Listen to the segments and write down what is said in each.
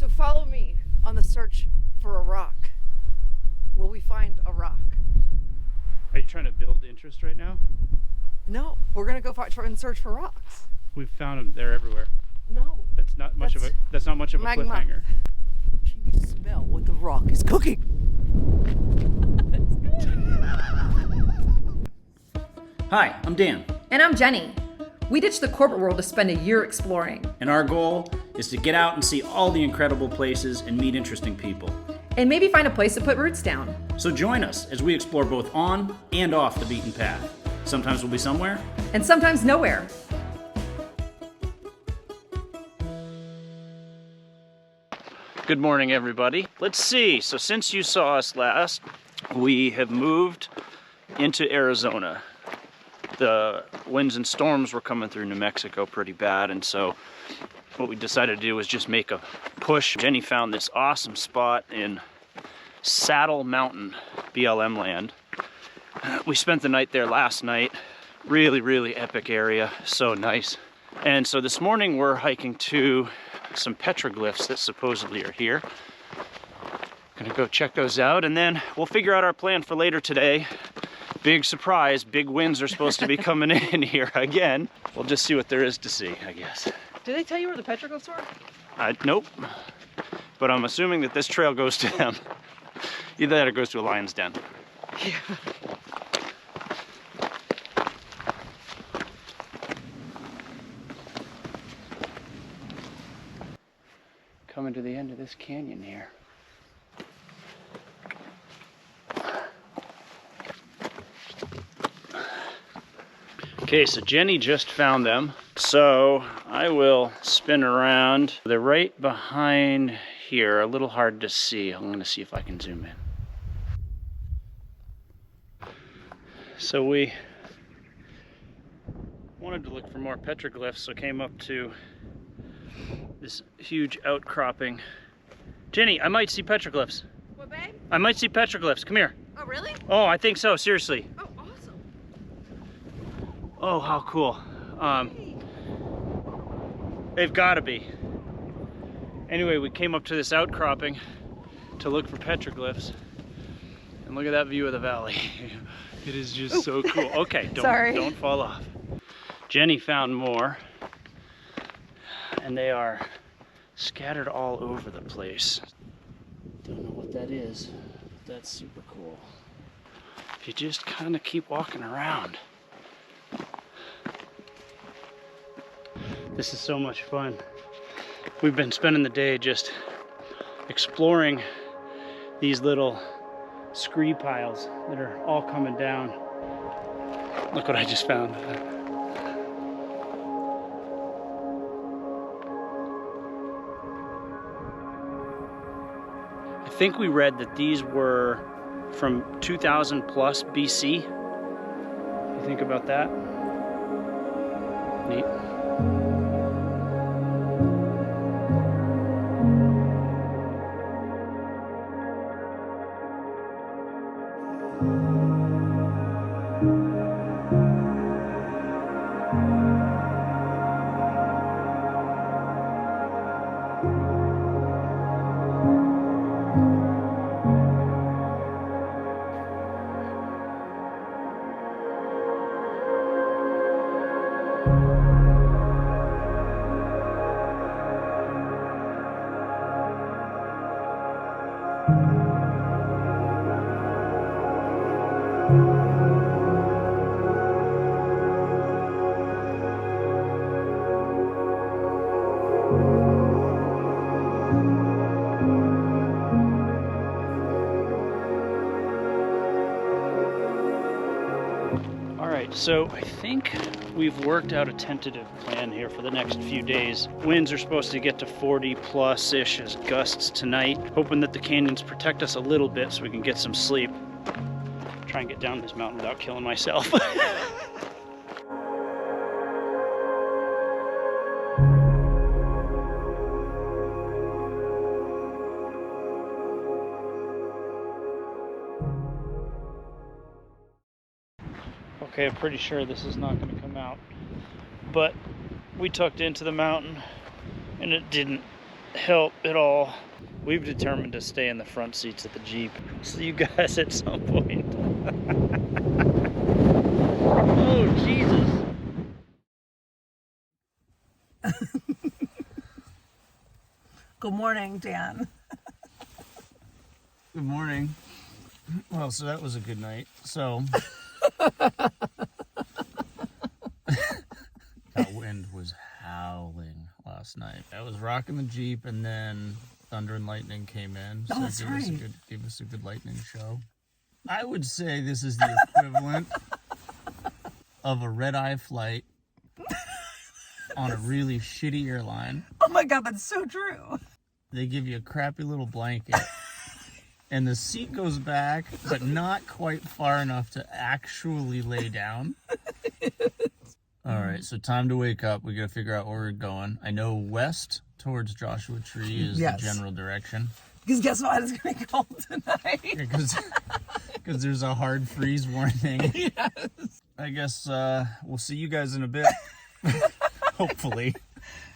So follow me on the search for a rock. Will we find a rock? Are you trying to build interest right now? No, we're gonna go try and search for rocks. We've found them. They're everywhere. No. That's not much of a magma. cliffhanger. Can you smell what the rock is cooking? Hi, I'm Dan. And I'm Jenny. We ditched the corporate world to spend a year exploring. And our goal is to get out and see all the incredible places and meet interesting people. And maybe find a place to put roots down. So join us as we explore both on and off the beaten path. Sometimes we'll be somewhere. And sometimes nowhere. Good morning, everybody. Let's see. So since you saw us last, we have moved into Arizona. The winds and storms were coming through New Mexico pretty bad, and so what we decided to do was just make a push. Jenny found this awesome spot in Saddle Mountain BLM land. We spent the night there last night. Really epic area, so nice. And so this morning we're hiking to some petroglyphs that supposedly are here. Gonna go check those out, and then we'll figure out our plan for later today. Big surprise, big winds are supposed to be coming in here again. We'll just see what there is to see, I guess. Did they tell you where the petroglyphs were? Nope. But I'm assuming that this trail goes to them. Either that or goes to a lion's den. Yeah. Coming to the end of this canyon here. Okay, so Jenny just found them. So I will spin around. They're right behind here, a little hard to see. I'm gonna see if I can zoom in. So we wanted to look for more petroglyphs, so came up to this huge outcropping. Jenny, I might see petroglyphs. What, babe? I might see petroglyphs. Come here. Oh, really? Oh, I think so, seriously. Oh, awesome. Oh, how cool. They've got to be. Anyway, we came up to this outcropping to look for petroglyphs. And look at that view of the valley. It is just so cool. Okay, don't fall off. Jenny found more. And they are scattered all over the place. Don't know what that is, but that's super cool. If you just kind of keep walking around. This is so much fun. We've been spending the day just exploring these little scree piles that are all coming down. Look what I just found. I think we read that these were from 2000 plus BC. You think about that? Neat. So I think we've worked out a tentative plan here for the next few days. Winds are supposed to get to 40 plus-ish as gusts tonight. Hoping that the canyons protect us a little bit so we can get some sleep. Try and get down this mountain without killing myself. Okay, I'm pretty sure this is not going to come out, but we tucked into the mountain and it didn't. help at all. We've determined to stay in the front seats of the Jeep. See you guys at some point. Oh, Jesus. Good morning, Dan. Good morning. Well, so that was a good night. So that wind was howling last night. I was rocking the Jeep, and then thunder and lightning came in. So that's right. Gave us a good lightning show. I would say this is the equivalent of a red-eye flight on a really shitty airline. Oh my God, that's so true. They give you a crappy little blanket, and the seat goes back, but not quite far enough to actually lay down. All right, so time to wake up. We got to figure out where we're going. I know west towards Joshua Tree is the general direction. Because guess what? It's going to be cold tonight. Because there's a hard freeze warning. Yes. I guess we'll see you guys in a bit. Hopefully.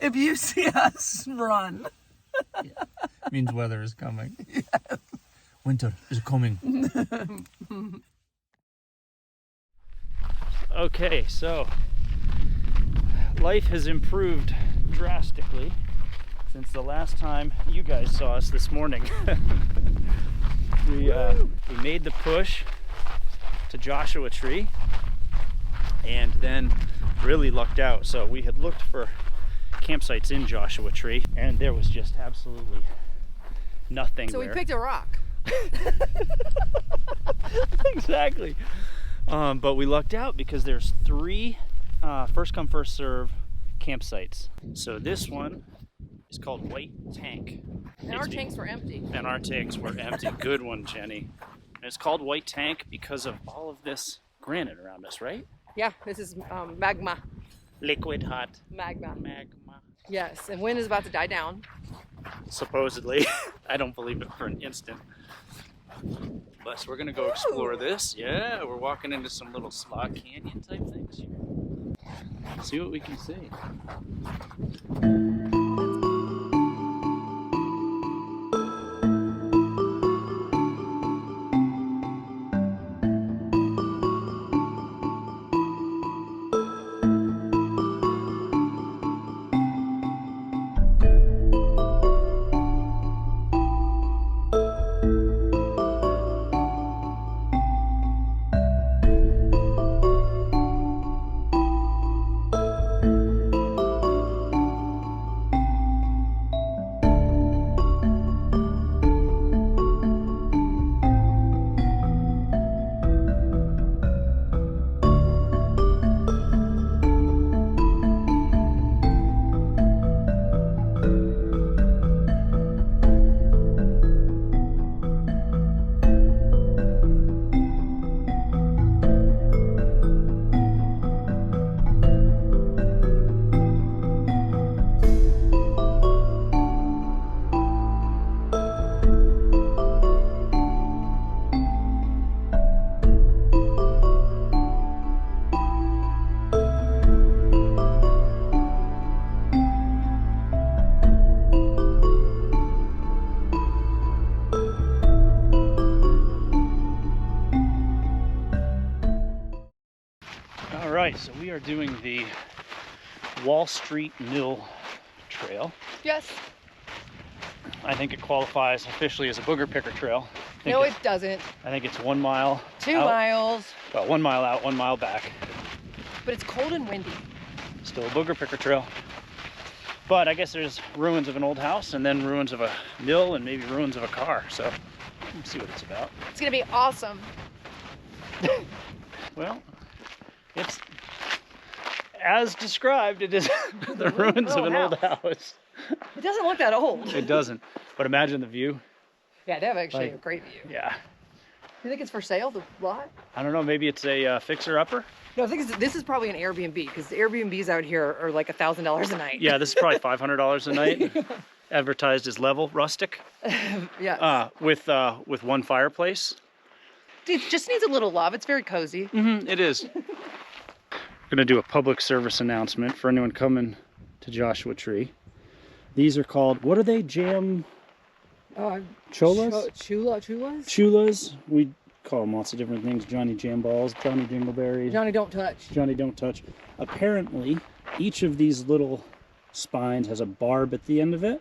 If you see us, run. Means weather is coming. Yes. Winter is coming. Okay, so life has improved drastically since the last time you guys saw us this morning. We made the push to Joshua Tree and then really lucked out. So we had looked for campsites in Joshua Tree and there was just absolutely nothing. So we picked a rock. Exactly. But we lucked out because there's 3 first come first serve campsites. So this one is called White Tank. And our tanks were empty. And our tanks were empty. Good one, Jenny. And it's called White Tank because of all of this granite around us, right? Yeah, this is magma. Liquid hot Magma. magma. Yes, and wind is about to die down. Supposedly. I don't believe it for an instant. But so we're gonna go explore this. Yeah, we're walking into some little spa canyon type things here. See what we can see. Alright, so we are doing the Wall Street Mill Trail. Yes. I think it qualifies officially as a booger picker trail. No, it doesn't. I think it's 1 mile 2 out. miles. Well, 1 mile out, 1 mile back. But it's cold and windy. Still a booger picker trail. But I guess there's ruins of an old house and then ruins of a mill and maybe ruins of a car. So let's see what it's about. It's gonna be awesome. Well, it's as described. It is the ruins of an old house. It doesn't look that old. It doesn't. But imagine the view. Yeah, they have actually Like, a great view. Yeah. You think it's for sale, the lot? I don't know. Maybe it's a fixer-upper. No, I think this is probably an Airbnb because the Airbnbs out here are like $1,000 a night. Yeah, this is probably $500 a night. Advertised as level rustic. Yes. With 1 fireplace. It just needs a little love. It's very cozy. It is. I'm gonna do a public service announcement for anyone coming to Joshua Tree. These are called, what are they? Jam cholas? Chulas? Chulas. We call them lots of different things. Johnny Jam Balls, Johnny Jingleberries. Johnny don't touch. Johnny Don't Touch. Apparently, each of these little spines has a barb at the end of it,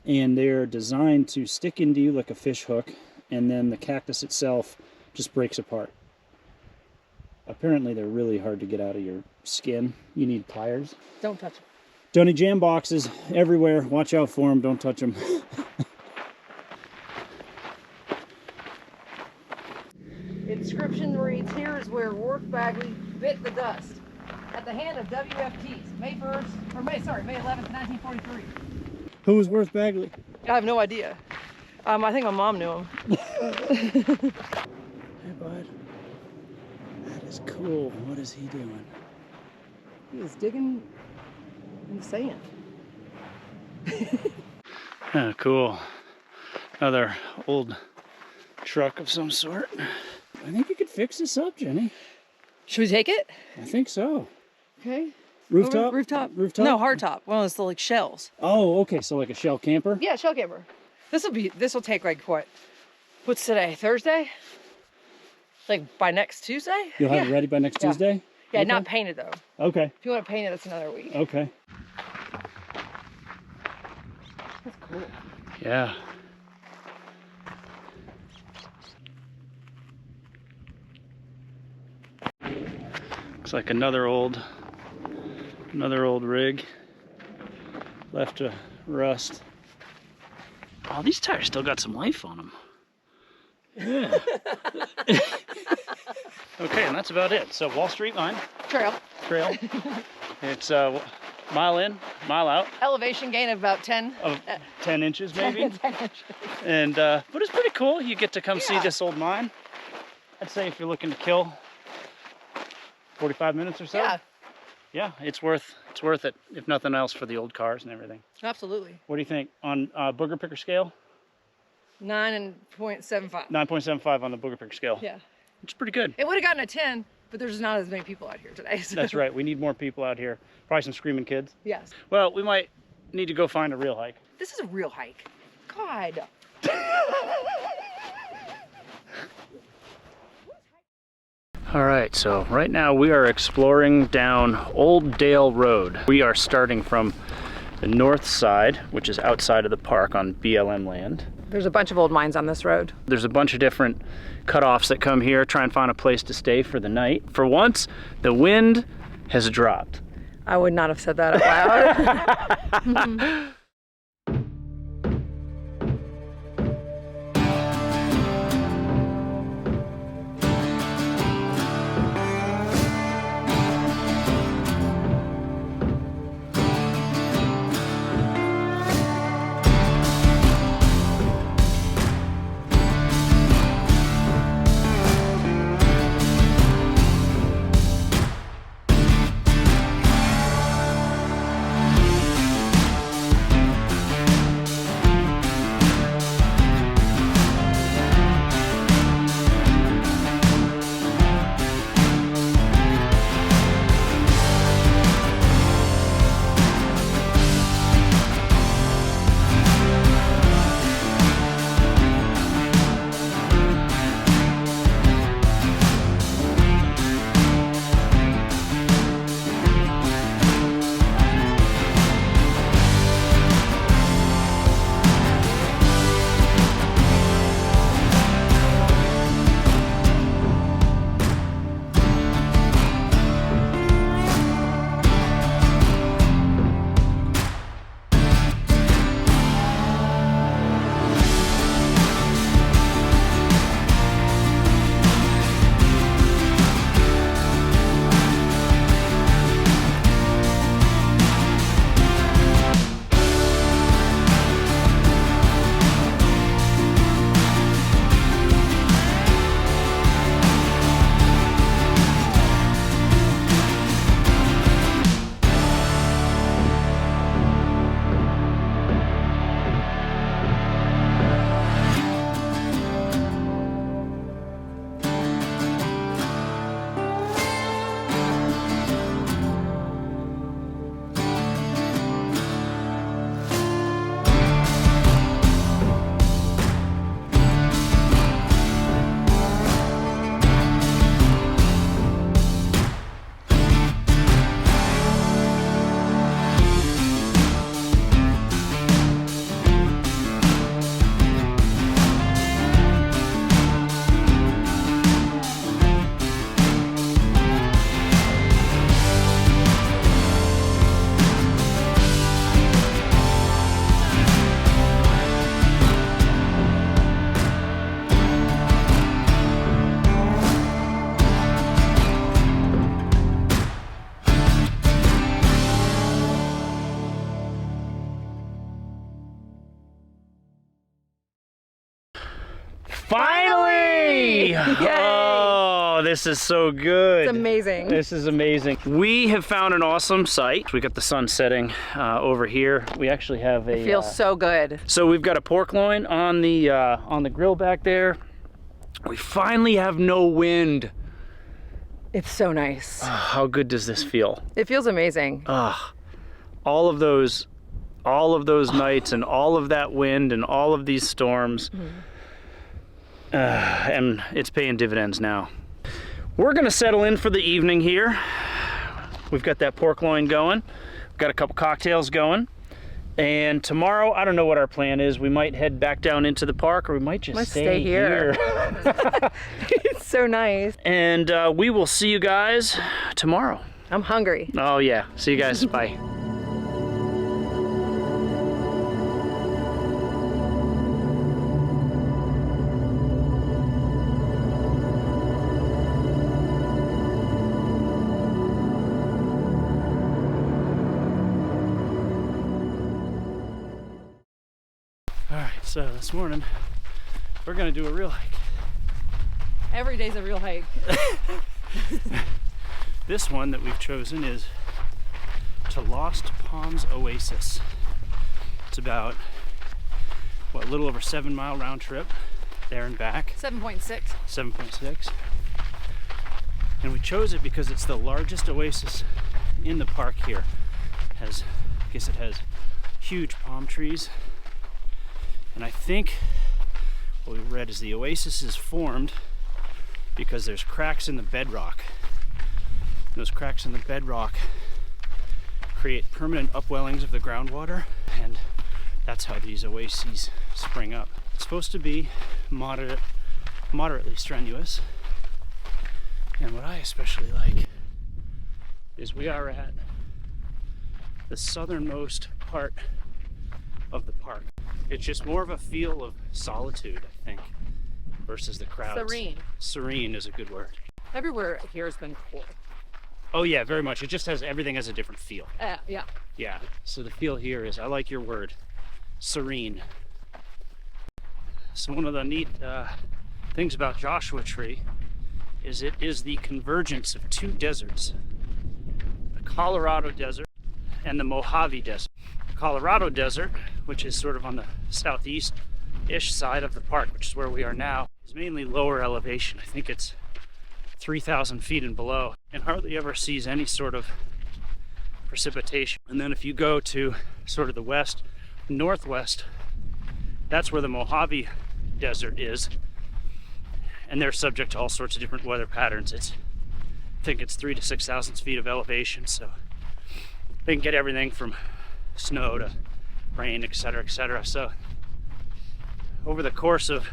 and they're designed to stick into you like a fish hook, and then the cactus itself just breaks apart. Apparently, they're really hard to get out of your skin. You need pliers. Don't touch it. Johnny Jam boxes everywhere. Watch out for them. Don't touch them. Inscription reads, here is where Worf Bagley bit the dust at the hand of WFTs, May 11th, 1943. Who was Worth Bagley? I have no idea. I think my mom knew him. Hey, bud. That is cool. What is he doing? He was digging in the sand. Oh, cool. Another old truck of some sort. I think you could fix this up, Jenny. Should we take it? I think so. Okay. Rooftop? Rooftop? Rooftop? No, hardtop. One of those like shells. Oh, okay. So like a shell camper? Yeah, shell camper. This will take like what? What's today? Thursday? Like by next Tuesday? You'll have it ready by next Tuesday? Yeah, Okay. not painted though. Okay. If you want to paint it, that's another week. Okay. That's cool. Yeah. Looks like another old rig left to rust. Oh, these tires still got some life on them. Yeah. Okay, and that's about it. So Wall Street line Trail. It's mile in, mile out Elevation gain of about 10. of 10 inches maybe. 10 inches. And but it's pretty cool. You get to come see Yeah. this old mine. I'd say if you're looking to kill 45 minutes or so. Yeah, Yeah, it's worth it, if nothing else, for the old cars and everything. absolutely. What do you think on booger picker scale? 9.75. 9.75 on the booger picker scale. Yeah. It's pretty good. It would have gotten a 10, but there's not as many people out here today. So. That's right. We need more people out here. Probably some screaming kids. Yes. Well, we might need to go find a real hike. This is a real hike. God. All right, so right now we are exploring down Old Dale Road. We are starting from the north side, which is outside of the park on BLM land. There's a bunch of old mines on this road. There's a bunch of different cutoffs that come here, try and find a place to stay for the night. For once, the wind has dropped. I would not have said that out loud. Finally! Oh, this is so good. It's amazing. This is amazing. We have found an awesome site. We got the sun setting over here. We actually have a. It feels so good. So we've got a pork loin on the grill back there. We finally have no wind. It's so nice. How good does this feel? It feels amazing. All of those nights and all of that wind and all of these storms. And it's paying dividends now. We're gonna settle in for the evening here. We've got that pork loin going. We've got a couple cocktails going. And tomorrow, I don't know what our plan is. We might head back down into the park, or we might just stay here. It's so nice. And we will see you guys tomorrow. I'm hungry. Oh yeah, see you guys, bye. So this morning, we're gonna do a real hike. Every day's a real hike. This one that we've chosen is to Lost Palms Oasis. It's about, what, a little over 7 mile round trip, there and back. 7.6. 7.6. And we chose it because it's the largest oasis in the park here. I guess it has huge palm trees. And I think what we read is the oasis is formed because there's cracks in the bedrock. Those cracks in the bedrock create permanent upwellings of the groundwater, and that's how these oases spring up. It's supposed to be moderately strenuous. And what I especially like is we are at the southernmost part of the park. It's just more of a feel of solitude, I think, versus the crowds. Serene. Serene is a good word. Everywhere here has been cool. Oh yeah, very much. It just has, everything has a different feel. Yeah. Yeah, so the feel here is, I like your word, serene. So one of the neat things about Joshua Tree is it is the convergence of two deserts. The Colorado Desert and the Mojave Desert. The Colorado Desert, which is sort of on the southeast-ish side of the park, which is where we are now, is mainly lower elevation. I think it's 3,000 feet and below, and hardly ever sees any sort of precipitation. And then if you go to sort of the west, northwest, that's where the Mojave Desert is, and they're subject to all sorts of different weather patterns. I think it's 3,000 to 6,000 feet of elevation, so they can get everything from snow to rain, etc., etc. So over the course of,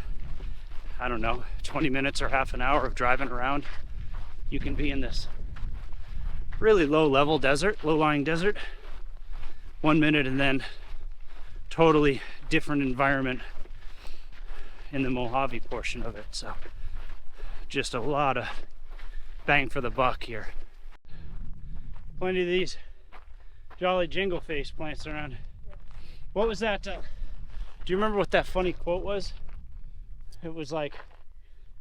I don't know, 20 minutes or half an hour of driving around, you can be in this really low-level desert, low-lying desert, 1 minute, and then totally different environment in the Mojave portion of it. So just a lot of bang for the buck here. Plenty of these jolly jingle face plants around. What was that? Do you remember what that funny quote was? It was like,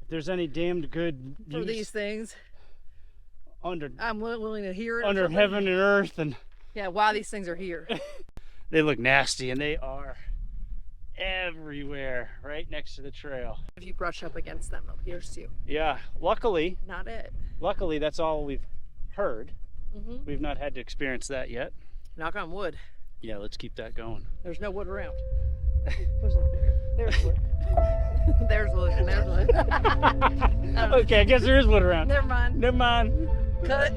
if there's any damned good For use these things, under I'm willing to hear it. or under something. heaven and earth, and Yeah, why these things are here. they look nasty, and they are everywhere right next to the trail. If you brush up against them, they'll pierce you. Yeah, luckily Not it. that's all we've heard. Mm-hmm. We've not had to experience that yet. Knock on wood. Yeah, let's keep that going. There's no wood around. There's wood. There's wood. And there's wood. Okay, I guess there is wood around. Never mind. Never mind. Cut.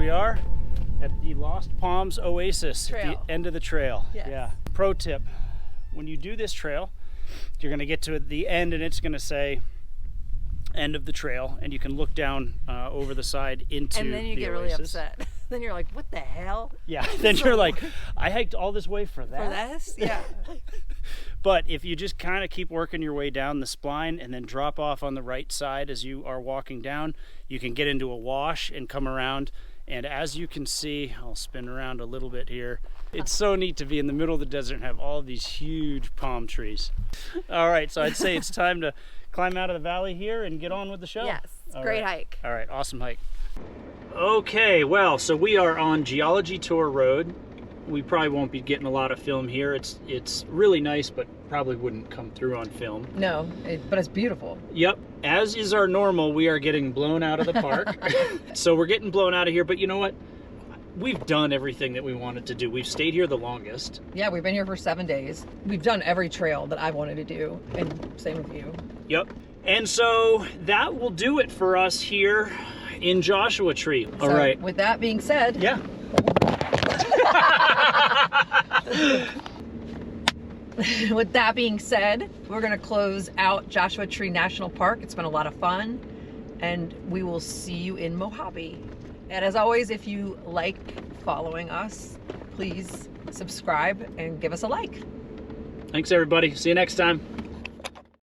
we are at the Lost Palms Oasis at Trail. the end of the trail. Yes. Yeah. Pro tip, when you do this trail, you're going to get to the end and it's going to say end of the trail, and you can look down over the side into And then you the get really oasis. upset. Then you're like, what the hell? Yeah, then you're like, I hiked all this way for that? For this? Yeah. But if you just kind of keep working your way down the spline and then drop off on the right side as you are walking down, you can get into a wash and come around. And as you can see, I'll spin around a little bit here. It's so neat to be in the middle of the desert and have all these huge palm trees. All right, so I'd say it's time to climb out of the valley here and get on with the show. Yes, it's a All great right. hike. All right, awesome hike. Okay, well, so we are on Geology Tour Road. We probably won't be getting a lot of film here. It's really nice, but probably wouldn't come through on film. No, but it's beautiful. Yep, as is our normal, we are getting blown out of the park. So we're getting blown out of here, but you know what? We've done everything that we wanted to do. We've stayed here the longest. Yeah, we've been here for 7 days. We've done every trail that I wanted to do, and same with you. Yep. And so that will do it for us here in Joshua Tree. All So, right. with that being said, Yeah. with that being said, we're going to close out Joshua Tree National Park. It's been a lot of fun, and we will see you in Mojave. And as always, if you like following us, please subscribe and give us a like. Thanks, everybody. See you next time.